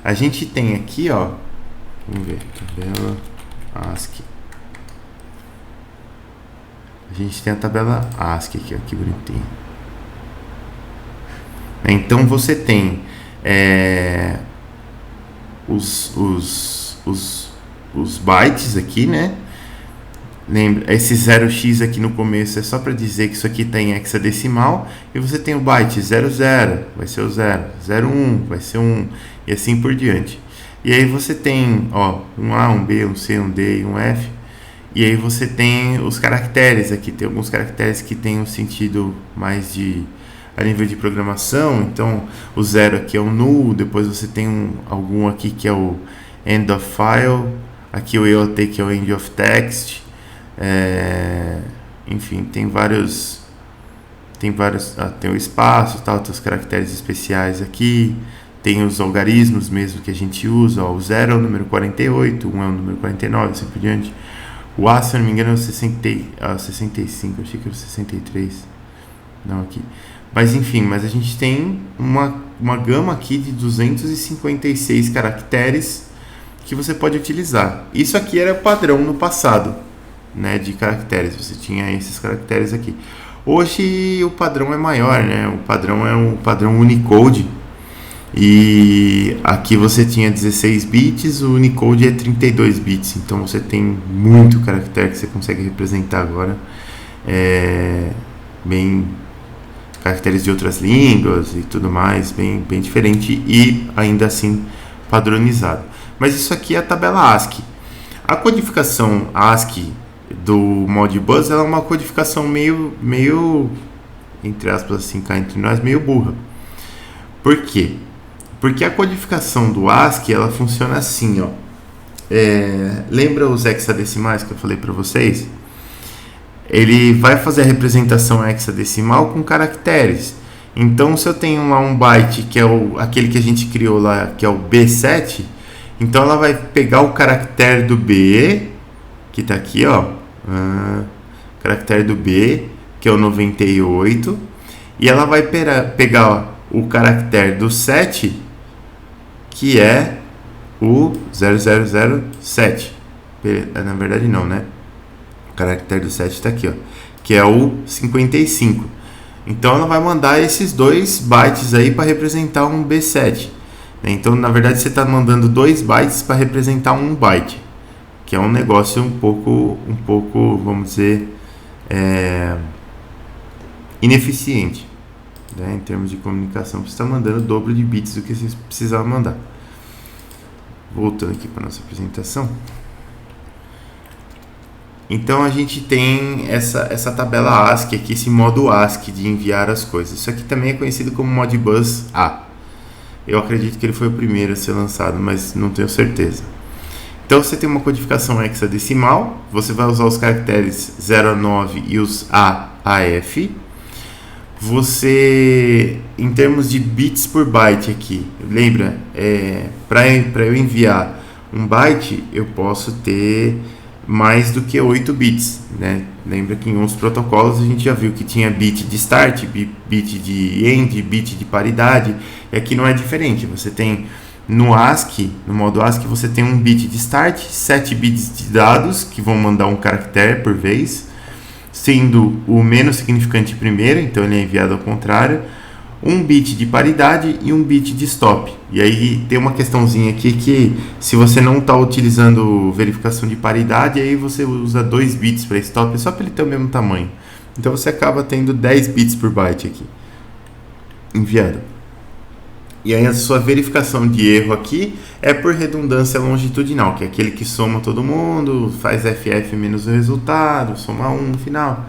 S1: A gente tem aqui, ó, vamos ver, tabela ASCII. A gente tem a tabela ASCII aqui, ó, que bonitinho. Então você tem os bytes aqui, né? Lembra, esse 0x aqui no começo é só para dizer que isso aqui está em hexadecimal, e você tem o byte 00, vai ser o 0, 01, vai ser 1, e assim por diante. E aí você tem, ó, um A, um B, um C, um D e um F, e aí você tem os caracteres aqui, tem alguns caracteres que têm um sentido mais a nível de programação. Então o 0 aqui é o null, depois você tem algum aqui que é o end of file, aqui o EOT que é o end of text, enfim, tem o espaço, tal, tem os caracteres especiais aqui, tem os algarismos mesmo que a gente usa, ó, o 0 é o número 48, 1 é o número 49, assim por diante. O A, se eu não me engano, é o 65, eu achei que era o 63, não aqui. Mas enfim, mas a gente tem uma gama aqui de 256 caracteres que você pode utilizar. Isso aqui era padrão no passado, né, de caracteres, você tinha esses caracteres aqui. Hoje o padrão é maior, né? O padrão é um padrão Unicode, e aqui você tinha 16 bits, o Unicode é 32 bits, então você tem muito caractere que você consegue representar agora, bem caracteres de outras línguas e tudo mais, bem diferente e ainda assim padronizado. Mas isso aqui é a tabela ASCII. A codificação ASCII do Modbus ela é uma codificação meio entre aspas assim, cá entre nós, meio burra. Por quê? Porque a codificação do ASCII ela funciona assim, ó. Lembra os hexadecimais que eu falei para vocês? Ele vai fazer a representação hexadecimal com caracteres. Então, se eu tenho lá um byte que é aquele que a gente criou lá, que é o B7, então ela vai pegar o caractere do B, que está aqui, ó, caractere do B, que é o 98, e ela vai pegar ó, o caractere do 7, que é o 0007. Na verdade não, né? O caractere do 7 está aqui, ó, que é o 55. Então ela vai mandar esses 2 bytes aí para representar um B7. Então, na verdade, você está mandando 2 bytes para representar 1 byte, que é um negócio um pouco, vamos dizer, ineficiente, né? Em termos de comunicação, você está mandando o dobro de bits do que você precisava mandar. Voltando aqui para nossa apresentação. Então a gente tem essa tabela ASCII aqui, esse modo ASCII de enviar as coisas. Isso aqui também é conhecido como Modbus A. Eu acredito que ele foi o primeiro a ser lançado, mas não tenho certeza. Então você tem uma codificação hexadecimal, você vai usar os caracteres 0 a 9 e os A a F. Você, em termos de bits por byte aqui, lembra, para eu enviar um byte, eu posso ter mais do que 8 bits, né? Lembra que em uns protocolos a gente já viu que tinha bit de start, bit de end, bit de paridade, e aqui não é diferente. Você tem no ASCII, no modo ASCII, você tem um bit de start, 7 bits de dados que vão mandar um caractere por vez, sendo o menos significante primeiro, então ele é enviado ao contrário, um bit de paridade e um bit de stop. E aí tem uma questãozinha aqui que se você não está utilizando verificação de paridade, aí você usa 2 bits para stop, só para ele ter o mesmo tamanho. Então você acaba tendo 10 bits por byte aqui enviado. E aí a sua verificação de erro aqui é por redundância longitudinal, que é aquele que soma todo mundo, faz FF menos o resultado, soma 1 no final.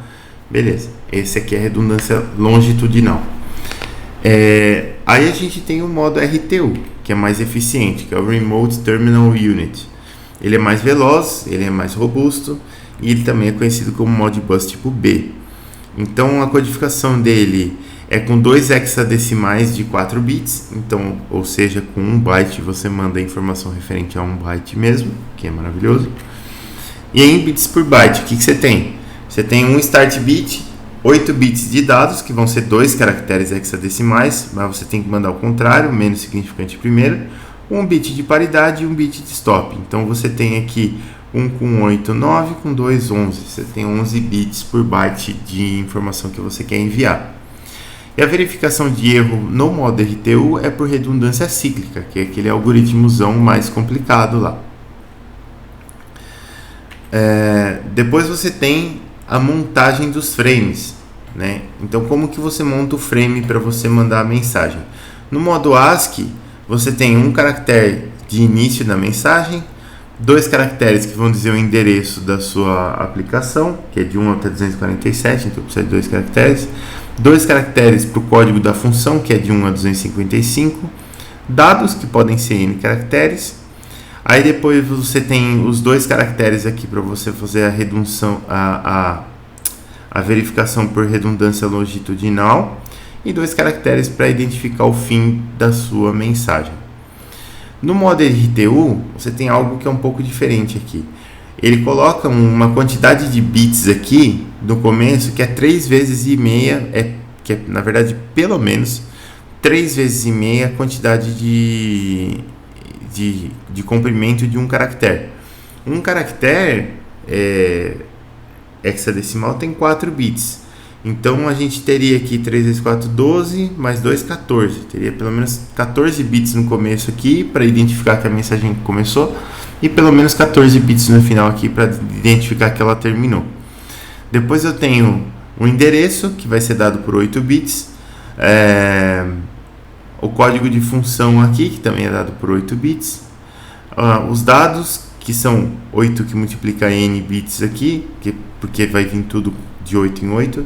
S1: Beleza, esse aqui é a redundância longitudinal. Aí a gente tem o modo RTU, que é mais eficiente, que é o Remote Terminal Unit. Ele é mais veloz, ele é mais robusto e ele também é conhecido como Modbus tipo B. Então a codificação dele é com 2 hexadecimais de 4 bits, então, ou seja, com 1 byte você manda a informação referente a 1 byte mesmo, que é maravilhoso. E em bits por byte, o que você tem? Você tem um start bit, 8 bits de dados, que vão ser 2 caracteres hexadecimais, mas você tem que mandar ao contrário, menos significante primeiro, um bit de paridade e um bit de stop. Então você tem aqui 1 com 8, 9, com 2, 11. Você tem 11 bits por byte de informação que você quer enviar. E a verificação de erro no modo RTU é por redundância cíclica, que é aquele algoritmozão mais complicado lá. Depois você tem a montagem dos frames, né? Então como que você monta o frame para você mandar a mensagem? No modo ASCII, você tem um caractere de início da mensagem, 2 caracteres que vão dizer o endereço da sua aplicação, que é de 1 até 247, então precisa de 2 caracteres. 2 caracteres para o código da função, que é de 1 a 255. Dados, que podem ser N caracteres. Aí depois você tem os 2 caracteres aqui para você fazer a redução, a verificação por redundância longitudinal. E 2 caracteres para identificar o fim da sua mensagem. No modo RTU, você tem algo que é um pouco diferente aqui. Ele coloca uma quantidade de bits aqui no começo que é 3 vezes e meia, que é na verdade pelo menos 3 vezes e meia a quantidade de comprimento de um caractere. Um caractere hexadecimal tem 4 bits. Então a gente teria aqui 3 vezes 4, 12, mais 2, 14. Teria pelo menos 14 bits no começo aqui para identificar que a mensagem começou e pelo menos 14 bits no final aqui para identificar que ela terminou. Depois eu tenho o endereço, que vai ser dado por 8 bits. O código de função aqui, que também é dado por 8 bits. Os dados, que são 8 que multiplica n bits aqui, porque vai vir tudo de 8 em 8.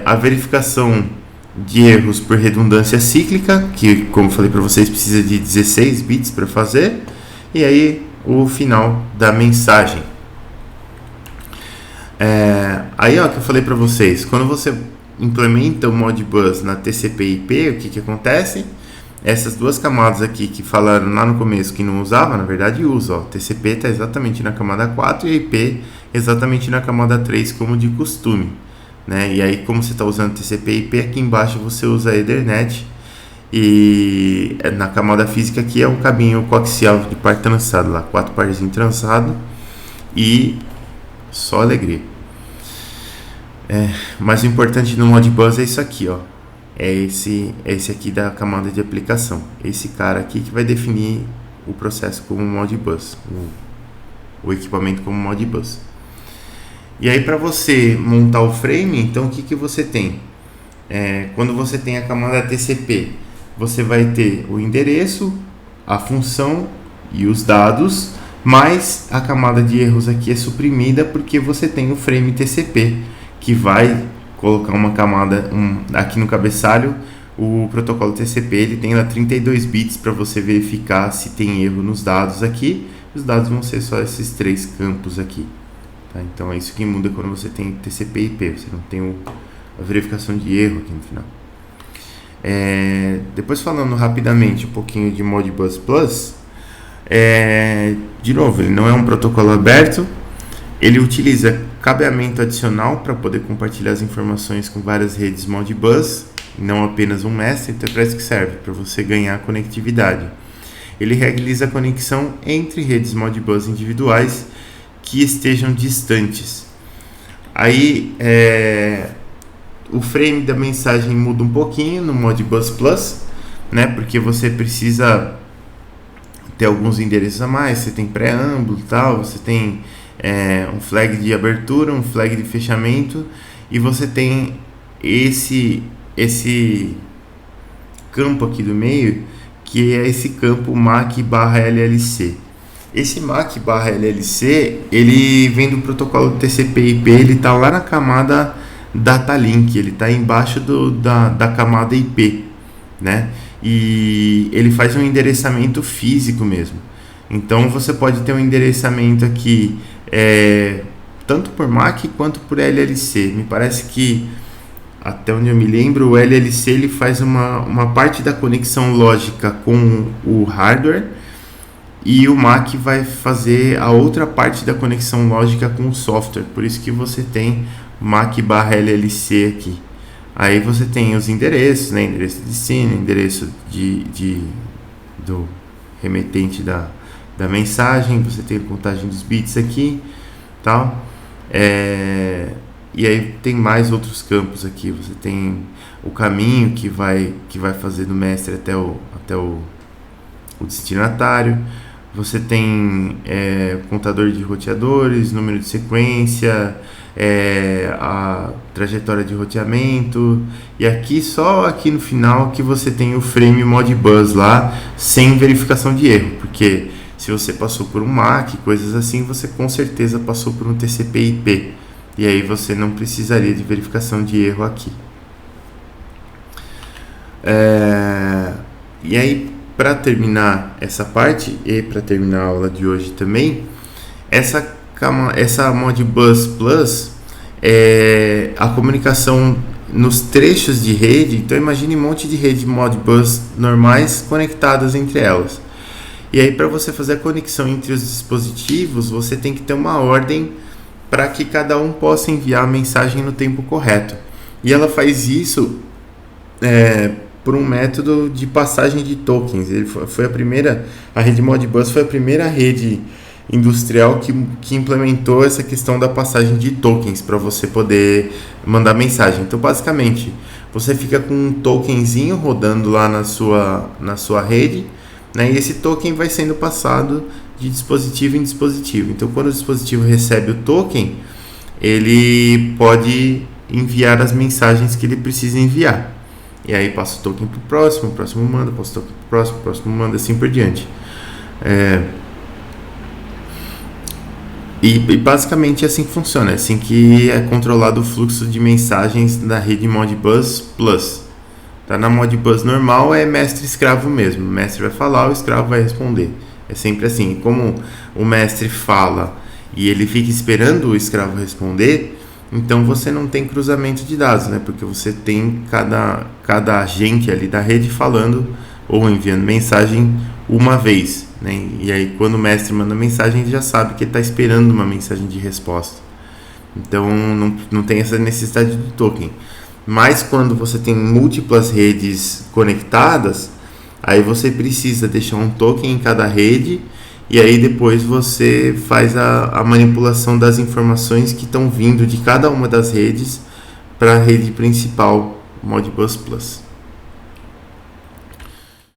S1: A verificação de erros por redundância cíclica, que, como eu falei para vocês, precisa de 16 bits para fazer. E aí o final da mensagem. Aí ó, que eu falei para vocês, quando você implementa o Modbus na TCP/IP, o que acontece? Essas 2 camadas aqui que falaram lá no começo que não usava, na verdade usa. O TCP está exatamente na camada 4 e a IP exatamente na camada 3, como de costume, né? E aí, como você está usando TCP/IP, aqui embaixo você usa Ethernet. E na camada física aqui é um cabinho coaxial de par trançado lá, 4 parzinho trançado e só alegria. Mas o importante no Modbus é isso aqui, ó. É esse aqui da camada de aplicação. Esse cara aqui que vai definir o processo como Modbus, o equipamento como Modbus. E aí para você montar o frame, então o que você tem? Quando você tem a camada TCP, você vai ter o endereço, a função e os dados, mas a camada de erros aqui é suprimida porque você tem o frame TCP, que vai colocar uma camada, aqui no cabeçalho, o protocolo TCP, ele tem lá 32 bits para você verificar se tem erro nos dados aqui. Os dados vão ser só esses 3 campos aqui. Tá? Então é isso que muda quando você tem TCP/IP, você não tem a verificação de erro aqui no final. Depois falando rapidamente um pouquinho de Modbus Plus, de novo, ele não é um protocolo aberto, ele utiliza cabeamento adicional para poder compartilhar as informações com várias redes Modbus, não apenas um mestre, então é para isso que serve, para você ganhar conectividade. Ele realiza a conexão entre redes Modbus individuais que estejam distantes. Aí, O frame da mensagem muda um pouquinho no Modbus Plus, né? Porque você precisa ter alguns endereços a mais. Você tem preâmbulo e tal, você tem um flag de abertura, um flag de fechamento, e você tem esse campo aqui do meio, que é esse campo MAC/LLC. Esse MAC/LLC, ele vem do protocolo TCP/IP, ele está lá na camada Data Link, ele está embaixo da camada IP, né? E ele faz um endereçamento físico mesmo. Então você pode ter um endereçamento aqui tanto por MAC quanto por LLC. Me parece que, até onde eu me lembro, o LLC ele faz uma parte da conexão lógica com o hardware, e o MAC vai fazer a outra parte da conexão lógica com o software. Por isso que você tem MAC/LLC aqui. Aí você tem os endereços, né? Endereço de destino, endereço do remetente da mensagem. Você tem a contagem dos bits aqui, tal. E aí tem mais outros campos aqui. Você tem o caminho que vai fazer do mestre até o destinatário. Você tem contador de roteadores, número de sequência, a trajetória de roteamento, e aqui só aqui no final que você tem o frame Modbus lá, sem verificação de erro, porque se você passou por um MAC, coisas assim, você com certeza passou por um TCP/IP, e aí você não precisaria de verificação de erro aqui. E aí, para terminar essa parte e para terminar a aula de hoje também, essa Modbus Plus é a comunicação nos trechos de rede. Então imagine um monte de redes Modbus normais conectadas entre elas. E aí, para você fazer a conexão entre os dispositivos, você tem que ter uma ordem para que cada um possa enviar a mensagem no tempo correto. E ela faz isso por um método de passagem de tokens. A rede Modbus foi a primeira rede industrial que implementou essa questão da passagem de tokens para você poder mandar mensagem. Então, basicamente, você fica com um tokenzinho rodando lá na sua rede, né? E esse token vai sendo passado de dispositivo em dispositivo. Então, quando o dispositivo recebe o token, ele pode enviar as mensagens que ele precisa enviar. E aí passa o token para o próximo manda, passa o token para o próximo manda, assim por diante. E basicamente é assim que funciona, é assim que é controlado o fluxo de mensagens da rede Modbus Plus. Tá? Na Modbus normal é mestre-escravo mesmo, o mestre vai falar, o escravo vai responder. É sempre assim. Como o mestre fala e ele fica esperando o escravo responder, então você não tem cruzamento de dados, né? Porque você tem cada agente ali da rede falando ou enviando mensagem uma vez, né? E aí quando o mestre manda mensagem, ele já sabe que ele está esperando uma mensagem de resposta. Então não tem essa necessidade do token. Mas quando você tem múltiplas redes conectadas, aí você precisa deixar um token em cada rede, e aí depois você faz a manipulação das informações que estão vindo de cada uma das redes para a rede principal Modbus Plus.